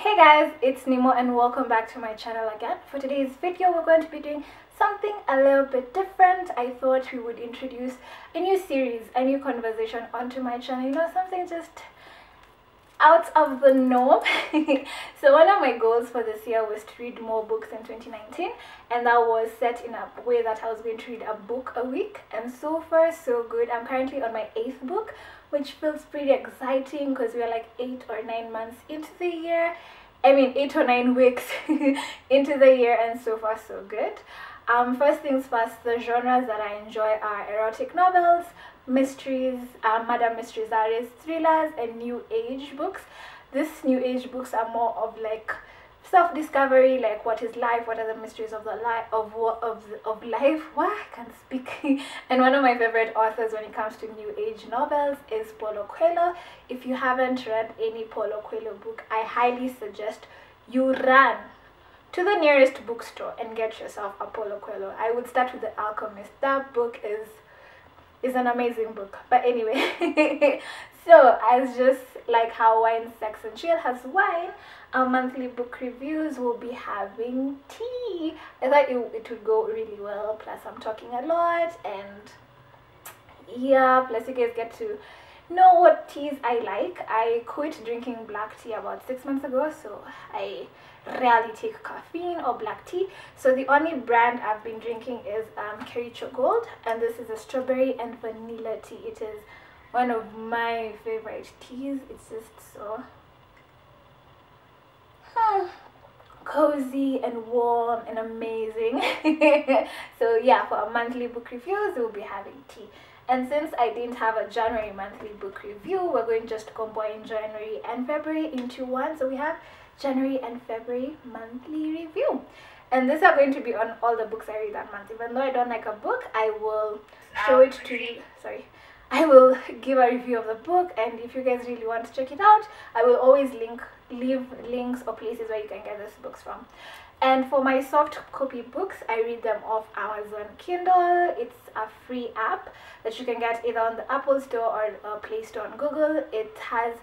Hey guys, it's Nemo and welcome back to my channel again. For today's video, we're going to be doing something a little bit different. I thought we would introduce a new series, a new conversation onto my channel. You know, something just out of the norm. So one of my goals for this year was to read more books in 2019, and that was set in a way that I was going to read a book a week, and so far so good. I'm currently on my 8th book, which feels pretty exciting because we're like 8 or 9 months into the year. I mean 8 or 9 weeks into the year, and so far so good. First things first, the genres that I enjoy are erotic novels, mysteries, murder mysteries, that is, thrillers, and new age books. These new age books are more of like self-discovery, like what is life, what are the mysteries of the life of life. Wow, I can't speak. And one of my favorite authors when it comes to new age novels is Paulo Coelho. If you haven't read any Paulo Coelho book, I highly suggest you run to the nearest bookstore and get yourself a Paulo Coelho. I would start with The Alchemist. That book is an amazing book. But anyway, so as just like how Wine, Sex and Chill has wine, our monthly book reviews will be having tea. I thought it would go really well, plus I'm talking a lot, and yeah, plus you guys get to know what teas I like. I quit drinking black tea about 6 months ago, so I rarely take caffeine or black tea. So the only brand I've been drinking is Kericho Gold, and this is a strawberry and vanilla tea. It is one of my favorite teas. It's just so cozy and warm and amazing. So yeah, for our monthly book reviews, we'll be having tea. And since I didn't have a January monthly book review, we're going to just combine January and February into one. So we have January and February monthly review. And these are going to be on all the books I read that month. Even though I don't like a book, I will show it to you. Sorry. I will give a review of the book, and if you guys really want to check it out, I will always leave links or places where you can get these books from. And for my soft copy books, I read them off Amazon Kindle. It's a free app that you can get either on the Apple Store or Play Store on Google. It has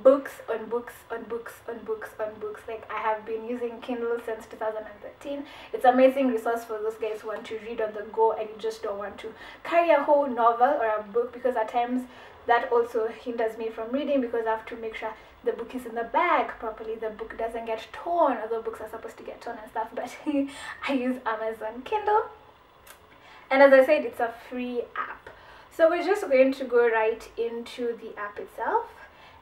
books on books on books on books on books. Like, I have been using Kindle since 2013. It's an amazing resource for those guys who want to read on the go and you just don't want to carry a whole novel or a book, because at times that also hinders me from reading, because I have to make sure the book is in the bag properly, the book doesn't get torn, although books are supposed to get torn and stuff. But I use Amazon Kindle, and as I said, it's a free app. So we're just going to go right into the app itself.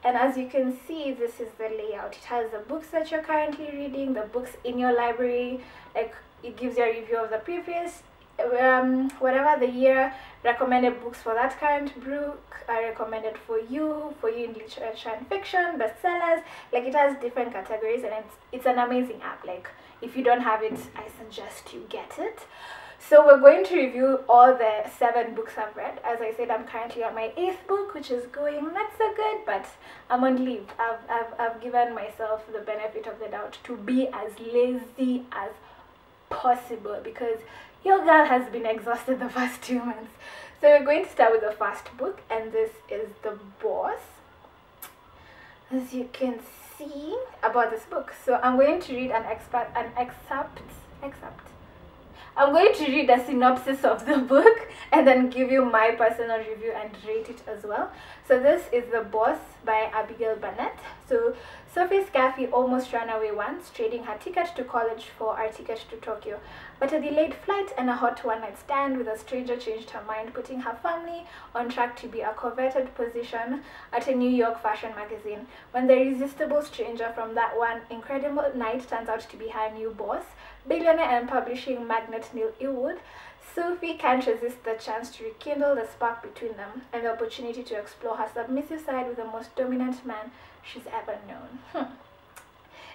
And as you can see, this is the layout. It has the books that you're currently reading, the books in your library, like it gives you a review of the previous whatever the year, recommended books for that current book, I recommended for you in literature and fiction, bestsellers. Like, it has different categories, and it's an amazing app. Like, if you don't have it, I suggest you get it. So we're going to review all the 7 books I've read. As I said, I'm currently on my 8th book, which is going not so good, but I'm on leave. I've given myself the benefit of the doubt to be as lazy as possible, because your girl has been exhausted the first 2 months. So we're going to start with the first book, and this is The Boss. As you can see about this book, so I'm going to read an excerpt. I'm going to read a synopsis of the book and then give you my personal review and rate it as well. So this is The Boss by Abigail Burnett. So Sophie Scaffy almost ran away once, trading her ticket to college for our ticket to Tokyo. But a delayed flight and a hot one-night stand with a stranger changed her mind, putting her family on track to be a coveted position at a New York fashion magazine. When the irresistible stranger from that one incredible night turns out to be her new boss, billionaire and publishing magnate Neil Ewood, Sophie can't resist the chance to rekindle the spark between them and the opportunity to explore her submissive side with the most dominant man she's ever known.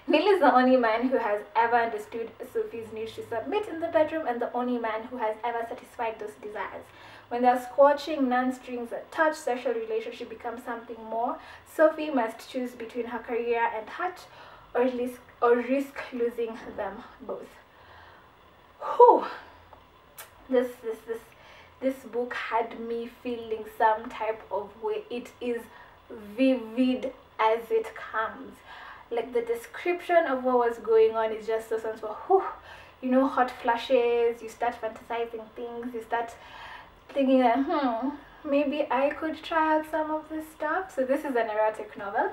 Neil is the only man who has ever understood Sophie's need to submit in the bedroom, and the only man who has ever satisfied those desires. When their scorching non-strings-attached sexual relationship becomes something more, Sophie must choose between her career and heart, or risk losing them both. Whew. This book had me feeling some type of way. It is vivid as it comes. like the description of what was going on is just so sensible. Whew, you know, hot flashes, you start fantasizing things, you start thinking that maybe I could try out some of this stuff. So this is an erotic novel,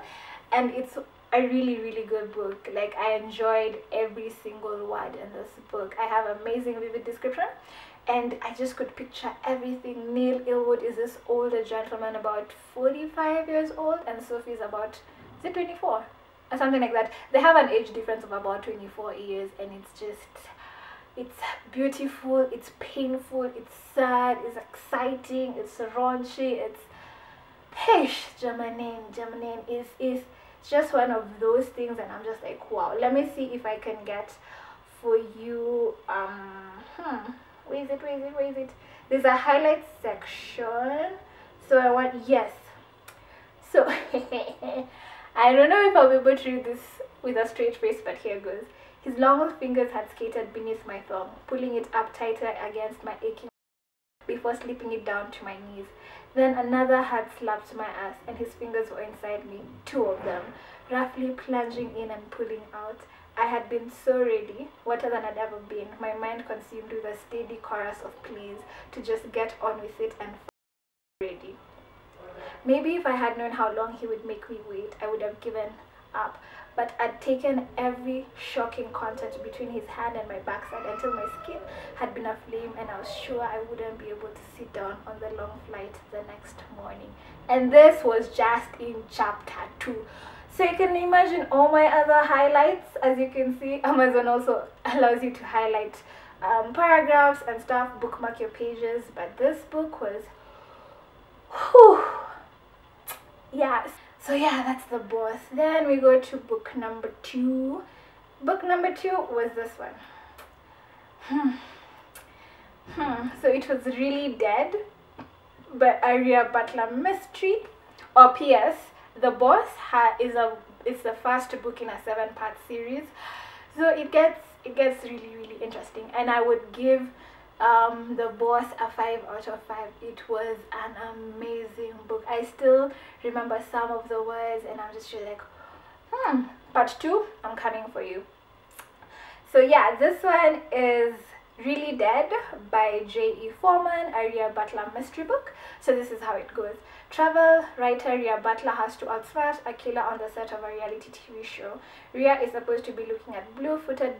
and it's a really good book. Like, I enjoyed every single word in this book. I have amazing vivid description, and I just could picture everything. Neil Ilwood is this older gentleman, about 45 years old, and Sophie's about, is it 24 or something like that. They have an age difference of about 24 years, and it's just, it's beautiful, it's painful, it's sad, it's exciting, it's raunchy, it's Germanin is just one of those things, and I'm just like, wow. Let me see if I can get for you where is it? There's a highlight section, so I want, yes, so I don't know if I'll be able to read this with a straight face, but here goes. His long fingers had skated beneath my thumb, pulling it up tighter against my aching before slipping it down to my knees. Then another had slapped my ass, and his fingers were inside me, 2 of them, roughly plunging in and pulling out. I had been so ready, wetter than I'd ever been, my mind consumed with a steady chorus of pleas to just get on with it and ready. Maybe if I had known how long he would make me wait, I would have given up. But I'd taken every shocking contact between his hand and my backside until my skin had been aflame, and I was sure I wouldn't be able to sit down on the long flight the next morning. And this was just in chapter 2. So you can imagine all my other highlights. As you can see, Amazon also allows you to highlight paragraphs and stuff, bookmark your pages, but this book was, whew, yeah. So yeah, that's the boss. Then we go to book number 2. Book number 2 was this one. So it was Really Dead by Aria Butler mystery. Or P.S. The Boss is the first book in a 7-part series. So it gets really interesting, and I would give The Boss a 5 out of 5. It was an amazing book. I still remember some of the words, and I'm just really like, part 2, I'm coming for you. So yeah, this one is Really Dead by J.E. Forman, a Rhea Butler mystery book. So this is how it goes. Travel writer Rhea Butler has to outsmart a killer on the set of a reality TV show. Rhea is supposed to be looking at blue-footed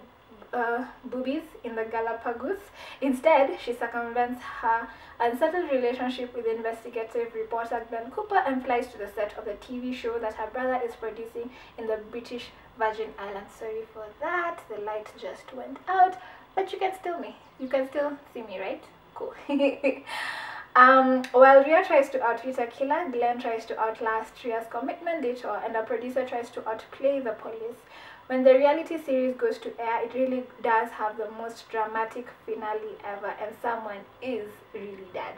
boobies in the Galapagos. Instead, she circumvents her unsettled relationship with investigative reporter Glenn Cooper and flies to the set of the TV show that her brother is producing in the British Virgin Islands. Sorry for that, the light just went out, but you can still see me, right? Cool. While Rhea tries to outwit a killer, Glenn tries to outlast Rhea's commitment detour, and a producer tries to outplay the police. When the reality series goes to air, it really does have the most dramatic finale ever, and someone is really dead.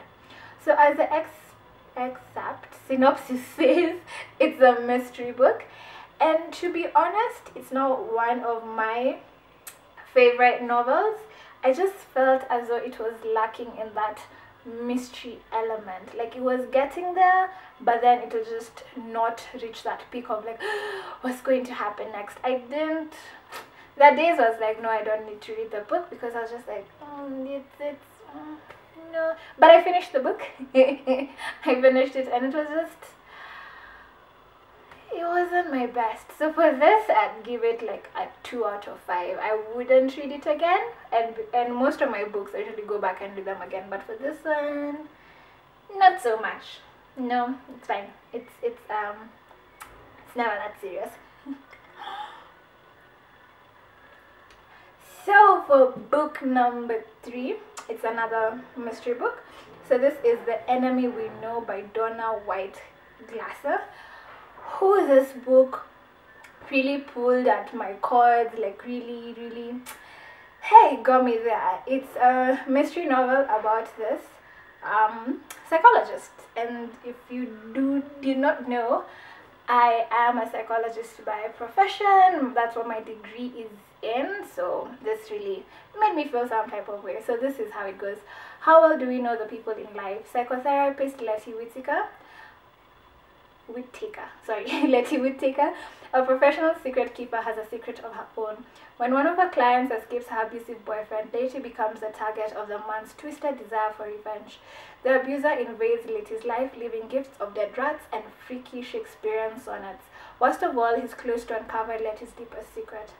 So as the excerpt synopsis says, it's a mystery book, and to be honest, it's not one of my favorite novels. I just felt as though it was lacking in that mystery element. Like, it was getting there, but then it will just not reach that peak of like, what's going to happen next. That days I was like, no, I don't need to read the book, because I was just like, no. But I finished the book. I finished it, and it was just, it wasn't my best. So for this, I'd give it like a 2 out of 5. I wouldn't read it again, and most of my books I usually go back and read them again, but for this one, not so much. No, it's fine. It's never that serious. So for book number 3, it's another mystery book. So this is The Enemy We Know by Donna White Glaser. Who this book really pulled at my chords, like really, hey, got me there. It's a mystery novel about this psychologist, and if you did not know, I am a psychologist by profession. That's what my degree is in, so this really made me feel some type of way. So this is how it goes. How well do we know the people in life? Psychotherapist Letty Whittaker Whittaker, sorry, Letty Whittaker, a professional secret keeper, has a secret of her own. When one of her clients escapes her abusive boyfriend, Letty becomes the target of the man's twisted desire for revenge. The abuser invades Letty's life, leaving gifts of dead rats and freaky Shakespearean sonnets. Worst of all, he's close to uncover Letty's deepest secret.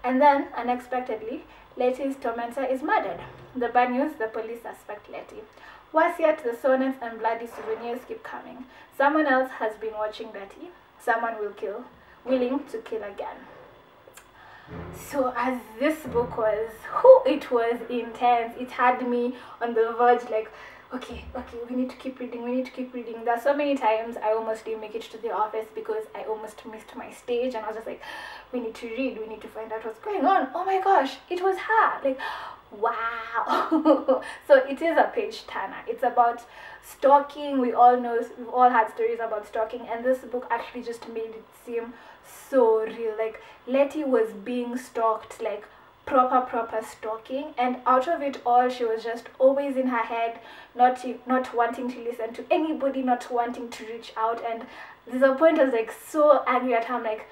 And then, unexpectedly, Letty's tormentor is murdered. The bad news, the police suspect Letty. Worse yet, the sonnets and bloody souvenirs keep coming. Someone else has been watching Letty. Someone willing to kill again. So as this book was, it was intense. It had me on the verge, like, okay, we need to keep reading. There's so many times I almost didn't make it to the office because I almost missed my stage, and I was just like, we need to read, we need to find out what's going on. Oh my gosh, it was her. Like, wow. So it is a page turner. It's about stalking. We all know, we've all had stories about stalking, and this book actually just made it seem so real. Like, Letty was being stalked, like proper stalking, and out of it all, she was just always in her head, not wanting to listen to anybody, not wanting to reach out. And there's a point I was like so angry at her. I'm like,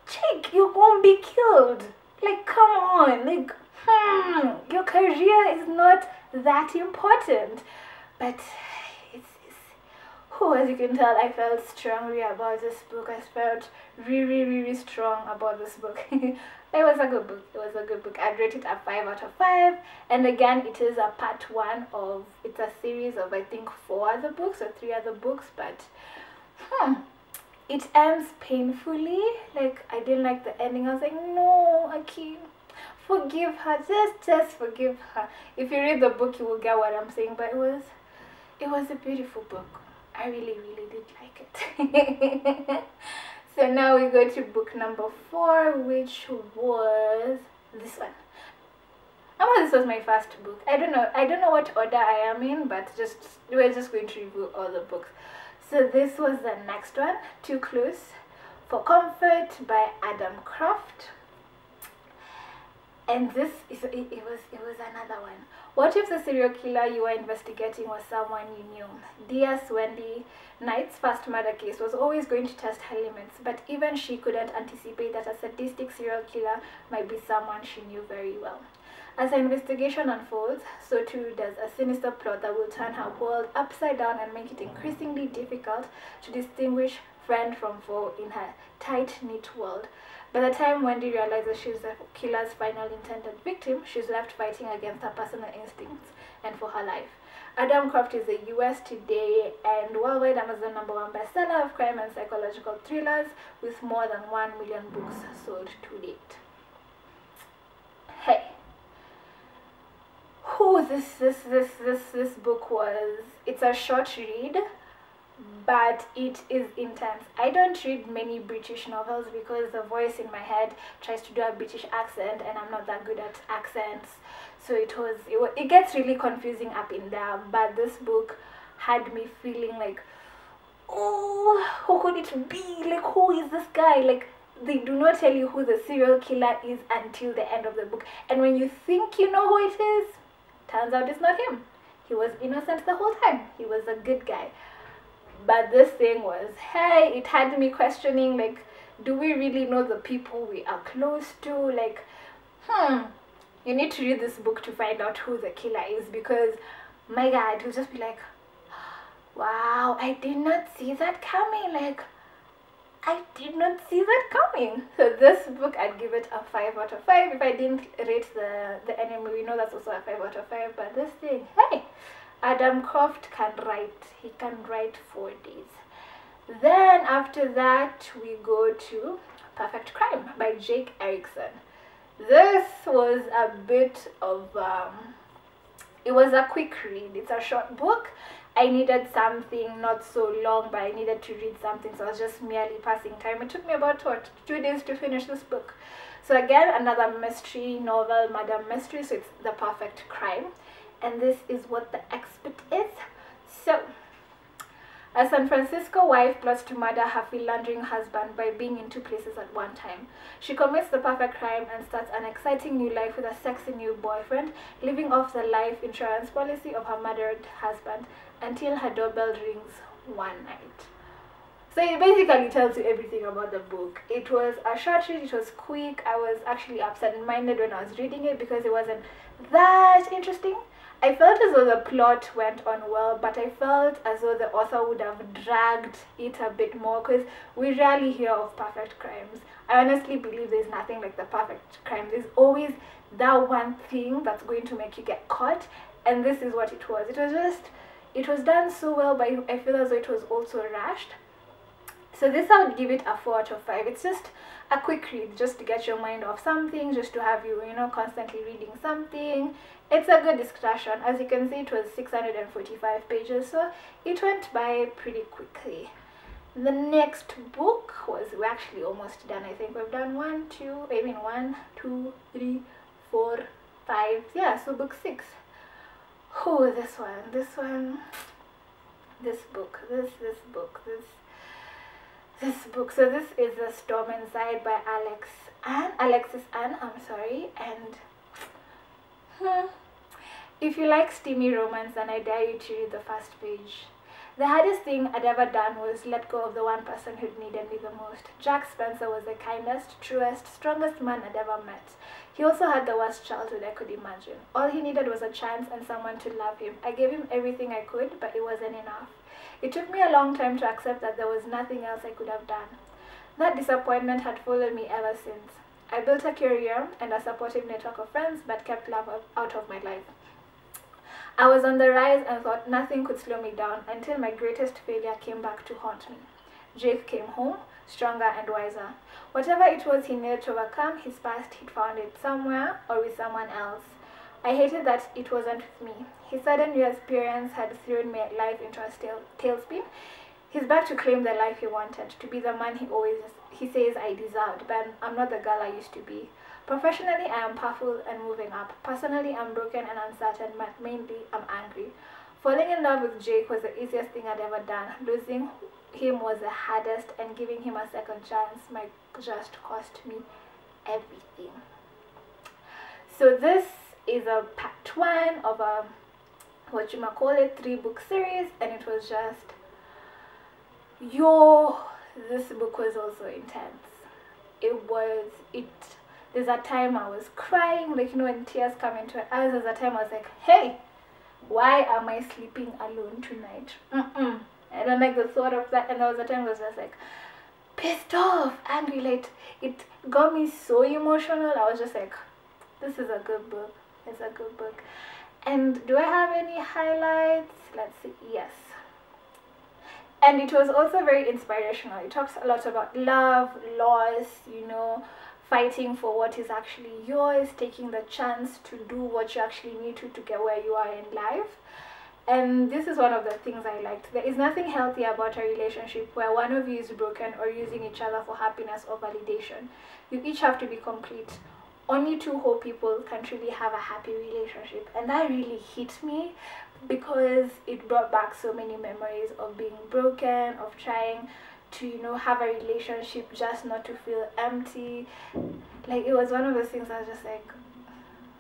chick, you won't be killed. Like, come on, like, your career is not that important. But as you can tell, I felt strongly about this book. I felt really strong about this book. It was a good book. It was a good book. I'd rate it a 5 out of 5. And again, it is a part 1 of, it's a series of, I think, 4 other books or 3 other books. But it ends painfully. Like, I didn't like the ending. I was like, no, Aki, forgive her. Just forgive her. If you read the book, you will get what I'm saying. But it was a beautiful book. I really did like it. So now we go to book number 4, which was this one. This was my first book. I don't know what order I am in, but we're just going to review all the books. So this was the next one, Too Close for Comfort by Adam Croft. And this is it was another one. What if the serial killer you were investigating was someone you knew? Dear Wendy Knight's first murder case was always going to test her limits, but even she couldn't anticipate that a sadistic serial killer might be someone she knew very well. As her investigation unfolds, so too does a sinister plot that will turn her world upside down and make it increasingly difficult to distinguish friend from foe in her tight-knit world. By the time Wendy realizes she's the killer's final intended victim, she's left fighting against her personal instincts and for her life. Adam Croft is a US Today and worldwide Amazon #1 bestseller of crime and psychological thrillers with more than 1 million books sold to date. Hey, this book was, it's a short read, but it is intense. I don't read many British novels because the voice in my head tries to do a British accent, and I'm not that good at accents. So it gets really confusing up in there. But this book had me feeling like, oh, who could it be? Like, who is this guy? Like, they do not tell you who the serial killer is until the end of the book. And when you think you know who it is, turns out it's not him. He was innocent the whole time. He was a good guy. But this thing was, hey, it had me questioning, like, do we really know the people we are close to? Like, you need to read this book to find out who the killer is, because, my God, you'll just be like, wow, I did not see that coming. Like, I did not see that coming. So this book, I'd give it a 5 out of 5. If I didn't rate the enemy, we know that's also a 5 out of 5. But this thing, hey, Adam Croft can write. He can write for days. Then after that, we go to Perfect Crime by Jake Erickson. This was a bit of, it was a quick read. It's a short book. I needed something not so long, but I needed to read something, so I was just merely passing time. It took me about, 2 days to finish this book. So again, another mystery novel, murder mystery, so it's The Perfect Crime. And this is what the expert is. So, a San Francisco wife plots to murder her philandering husband by being in 2 places at one time. She commits the perfect crime and starts an exciting new life with a sexy new boyfriend, living off the life insurance policy of her murdered husband until her doorbell rings one night. So it basically tells you everything about the book. It was a short read, it was quick. I was actually absent-minded when I was reading it because it wasn't that interesting. I felt as though the plot went on well, but I felt as though the author would have dragged it a bit more because we rarely hear of perfect crimes. I honestly believe there's nothing like the perfect crime. There's always that one thing that's going to make you get caught, and this is what it was. It was done so well, but I feel as though it was also rushed. So this, I would give it a 4 out of 5. It's just a quick read, just to get your mind off something, just to have you, constantly reading something. It's a good discussion. As you can see, it was 645 pages, so it went by pretty quickly. The next book we're actually almost done. I think we've done 1, 2, 3, 4, 5. Yeah, so book 6. Oh, this book. So this is The Storm Inside by Alexis Ann, and if you like steamy romance, then I dare you to read the first page. The hardest thing I'd ever done was let go of the one person who'd needed me the most. Jack Spencer was the kindest, truest, strongest man I'd ever met. He also had the worst childhood I could imagine. All he needed was a chance and someone to love him. I gave him everything I could, but it wasn't enough. It took me a long time to accept that there was nothing else I could have done. That disappointment had followed me ever since. I built a career and a supportive network of friends, but kept love out of my life. I was on the rise and thought nothing could slow me down until my greatest failure came back to haunt me. Jake came home, stronger and wiser. Whatever it was he needed to overcome his past, he'd found it somewhere or with someone else. I hated that it wasn't with me. His sudden reappearance had thrown my life into a tailspin. He's back to claim the life he wanted, to be the man he says I deserved, but I'm not the girl I used to be. Professionally, I am powerful and moving up. Personally, I'm broken and uncertain, but mainly, I'm angry. Falling in love with Jake was the easiest thing I'd ever done. Losing him was the hardest, and giving him a second chance might just cost me everything. So this is a part 1 of a, 3-book series, and it was just, this book was also intense. There's a time I was crying, when tears come into my eyes. There's a time I was like, hey, why am I sleeping alone tonight? I don't like the thought of that. And there was a time I was just like pissed off, angry, it got me so emotional. I was just like, this is a good book. It's a good book. And do I have any highlights? Let's see. Yes. And it was also very inspirational. It talks a lot about love, loss, fighting for what is actually yours, taking the chance to do what you actually need to get where you are in life. And this is one of the things I liked. There is nothing healthy about a relationship where one of you is broken or using each other for happiness or validation. You each have to be complete. Only 2 whole people can truly have a happy relationship. And that really hit me because it brought back so many memories of being broken, of trying to have a relationship just not to feel empty. It was one of those things I was just like,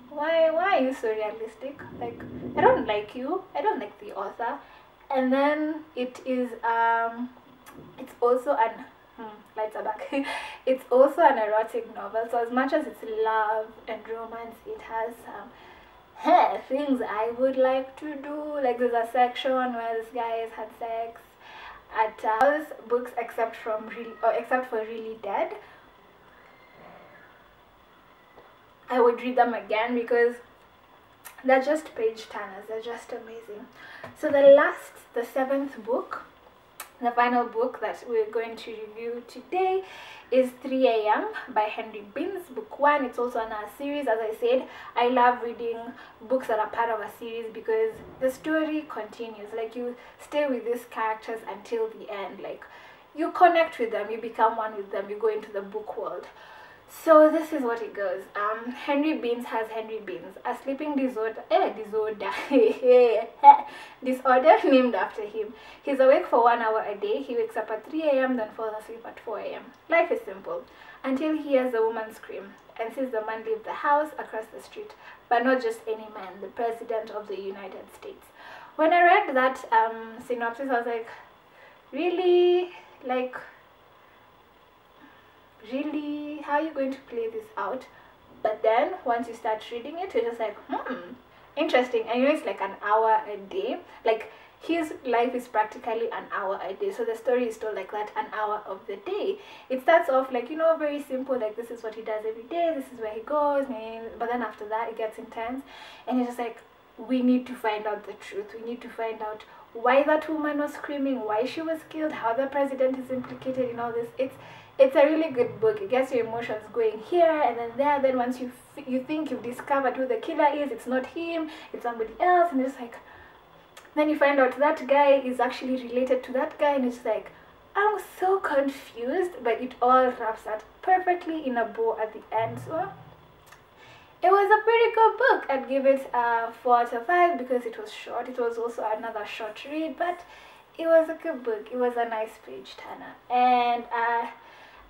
why are you so realistic? I don't like you, I don't like the author. And then it is it's also an lights are back. It's also an erotic novel, so as much as it's love and romance, it has things I would like to do. There's a section where this guy has had sex at all books except for Really Dead. I would read them again because they're just page turners. They're just amazing. So the 7th book, the final book that we're going to review today, is 3 AM by Henry Bemis, book 1. It's also in a series. As I said, I love reading books that are part of a series because the story continues. You stay with these characters until the end. You connect with them, you become one with them, you go into the book world. So this is what it goes. Henry Bemis has Henry Bemis, a sleeping disorder named after him. He's awake for 1 hour a day. He wakes up at 3 AM, then falls asleep at 4 AM. Life is simple, until he hears a woman scream and sees the man leave the house across the street. But not just any man, the President of the United States. When I read that synopsis, I was like, really? like, really, how are you going to play this out? But then once you start reading it, you're just like, interesting. And you know, it's like an hour a day. Like, his life is practically an hour a day, so the story is told like that, an hour of the day. It starts off like, you know, very simple, like this is what he does every day, this is where he goes, but then after that it gets intense, and it's just like, we need to find out the truth. We need to find out why that woman was screaming, why she was killed, how the president is implicated in all this. It's a really good book. It gets your emotions going here and then there. Then once you think you've discovered who the killer is, it's not him, it's somebody else, and it's like, then you find out that guy is actually related to that guy, and it's like, I'm so confused, but it all wraps up perfectly in a bow at the end. So it was a pretty good book. I'd give it a 4 out of 5 because it was short. It was also another short read, but it was a good book. It was a nice page turner. And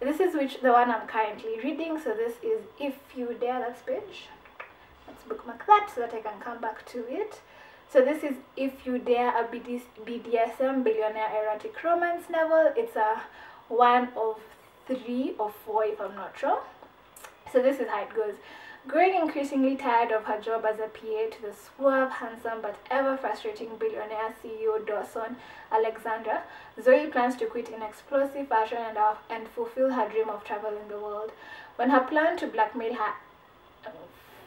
this is the one I'm currently reading. So this is If You Dare. That's page. Let's bookmark that so that I can come back to it. So this is If You Dare, a BDSM Billionaire erotic romance novel. It's a 1 of 3 or 4 if I'm not wrong. So this is how it goes. Growing increasingly tired of her job as a PA to the suave, handsome, but ever frustrating billionaire CEO Dawson Alexandra, Zoe plans to quit in explosive fashion and fulfill her dream of traveling the world. When her plan to blackmail her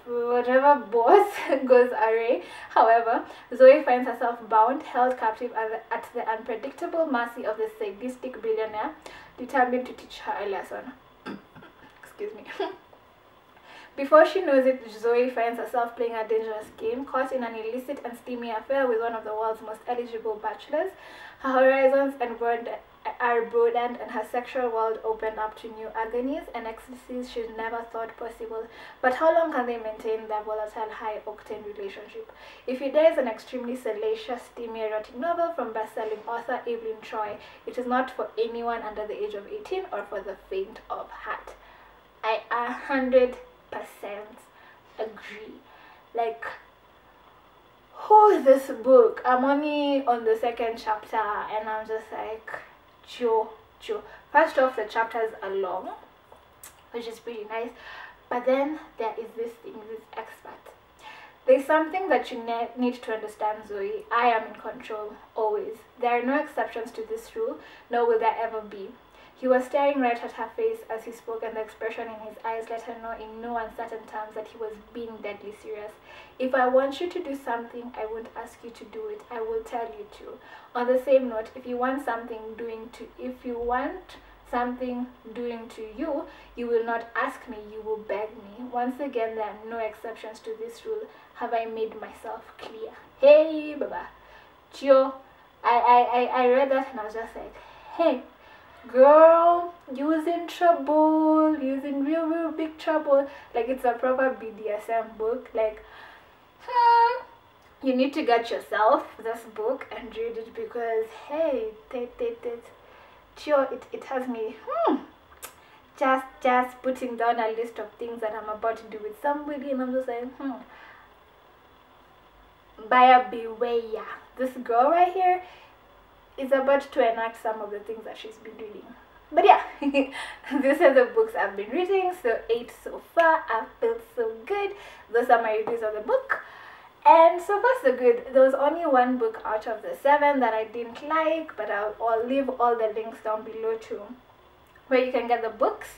whatever boss goes awry, however, Zoe finds herself bound, held captive at the unpredictable mercy of the sadistic billionaire, determined to teach her a lesson. Excuse me. Before she knows it, Zoe finds herself playing a dangerous game, caught in an illicit and steamy affair with one of the world's most eligible bachelors. Her horizons are broadened and her sexual world opened up to new agonies and ecstasies she'd never thought possible. But how long can they maintain their volatile, high-octane relationship? If You Dare is an extremely salacious, steamy erotic novel from best-selling author Evelyn Troy. It is not for anyone under the age of 18 or for the faint of heart. I 100% agree. Like, this book, I'm only on the 2nd chapter and I'm just like, Joe. First off, the chapters are long, which is pretty nice, but then there is this expert. There's something that you need to understand, Zoe. I am in control, always. There are no exceptions to this rule, nor will there ever be. He was staring right at her face as he spoke, and the expression in his eyes let her know in no uncertain terms that he was being deadly serious. If I want you to do something, I won't ask you to do it. I will tell you to. On the same note, if you want something doing to you, you will not ask me, you will beg me. Once again, there are no exceptions to this rule. Have I made myself clear? Hey, Baba. Chio. I read that and I was just like, hey, girl, you's in trouble, you's in real big trouble. Like, it's a proper BDSM book. Like, you need to get yourself this book and read it because, hey, it has me just putting down a list of things that I'm about to do with somebody, and I'm just like, buyer beware. This girl right here is about to enact some of the things that she's been reading. But yeah, these are the books I've been reading. So 8 so far. I felt so good. Those are my reviews of the book. And so far so good. There was only one book out of the 7 that I didn't like, but I'll leave all the links down below too, where you can get the books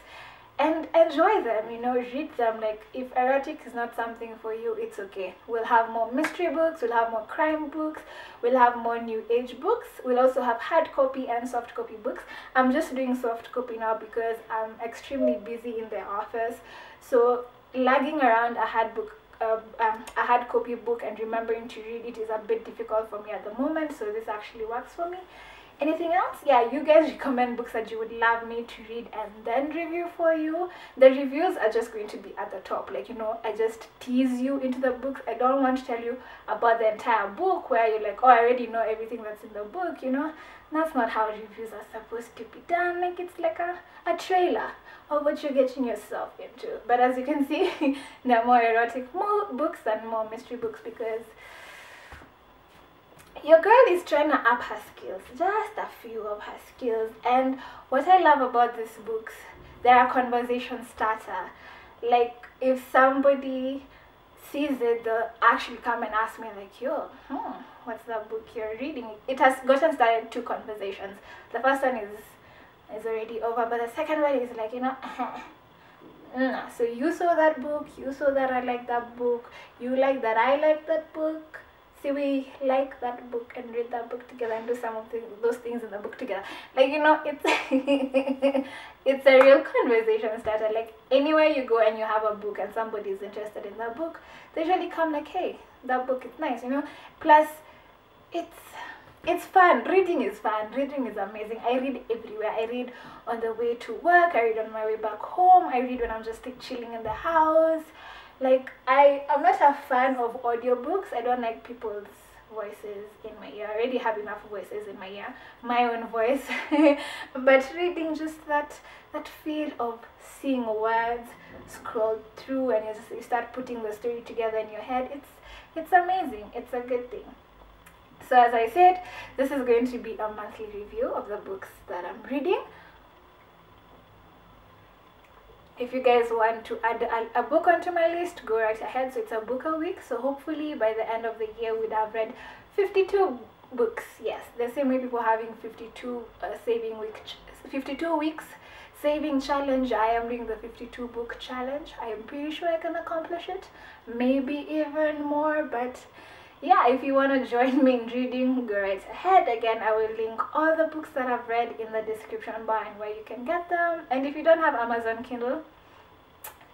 and enjoy them, you know, read them. Like, if erotic is not something for you, it's okay. We'll have more mystery books, we'll have more crime books, we'll have more new age books. We'll also have hard copy and soft copy books. I'm just doing soft copy now because I'm extremely busy in the office, so lugging around a hard copy book and remembering to read it is a bit difficult for me at the moment, so this actually works for me. Anything else? Yeah, you guys recommend books that you would love me to read and then review for you. The reviews are just going to be at the top. Like, you know, I just tease you into the books. I don't want to tell you about the entire book where you're like, oh, I already know everything that's in the book, you know. That's not how reviews are supposed to be done. Like, it's like a trailer of what you're getting yourself into. But as you can see, there are more erotic books and more mystery books because, your girl is trying to up her skills, just a few of her skills. And what I love about these books, they're a conversation starter. Like, if somebody sees it, they'll actually come and ask me like, yo, what's that book you're reading? It has gotten started 2 conversations. The first one is already over, but the second one is like, you know, so you saw that book, you saw that I like that book, you like that I like that book. See, we like that book and read that book together and do some of those things in the book together. Like, you know, it's it's a real conversation starter. Like, anywhere you go and you have a book and somebody is interested in that book, they usually come like, hey, that book is nice, you know. Plus, it's fun. Reading is fun. Reading is amazing. I read everywhere. I read on the way to work. I read on my way back home. I read when I'm just like chilling in the house. Like, I'm not a fan of audiobooks. I don't like people's voices in my ear. I already have enough voices in my ear, my own voice. But reading, just that feel of seeing words scroll through, and you start putting the story together in your head. It's amazing. It's a good thing. So as I said, this is going to be a monthly review of the books that I'm reading. If you guys want to add a book onto my list, go right ahead. So it's a book a week. So hopefully by the end of the year, we'd have read 52 books. Yes, the same way people having 52 weeks saving challenge. I am doing the 52 book challenge. I am pretty sure I can accomplish it. Maybe even more, but yeah, if you want to join me in reading, go right ahead. Again, I will link all the books that I've read in the description bar and where you can get them. And if you don't have Amazon Kindle,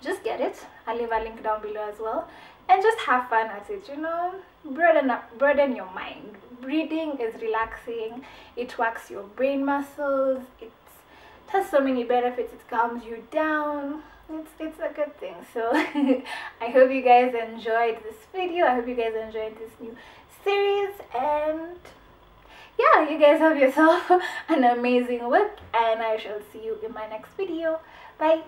just get it. I'll leave a link down below as well. And just have fun at it, you know. Broaden your mind. Reading is relaxing. It works your brain muscles. It has so many benefits. It calms you down. It's a good thing. So I hope you guys enjoyed this video. I hope you guys enjoyed this new series, and yeah, you guys have yourself an amazing week, and I shall see you in my next video. Bye.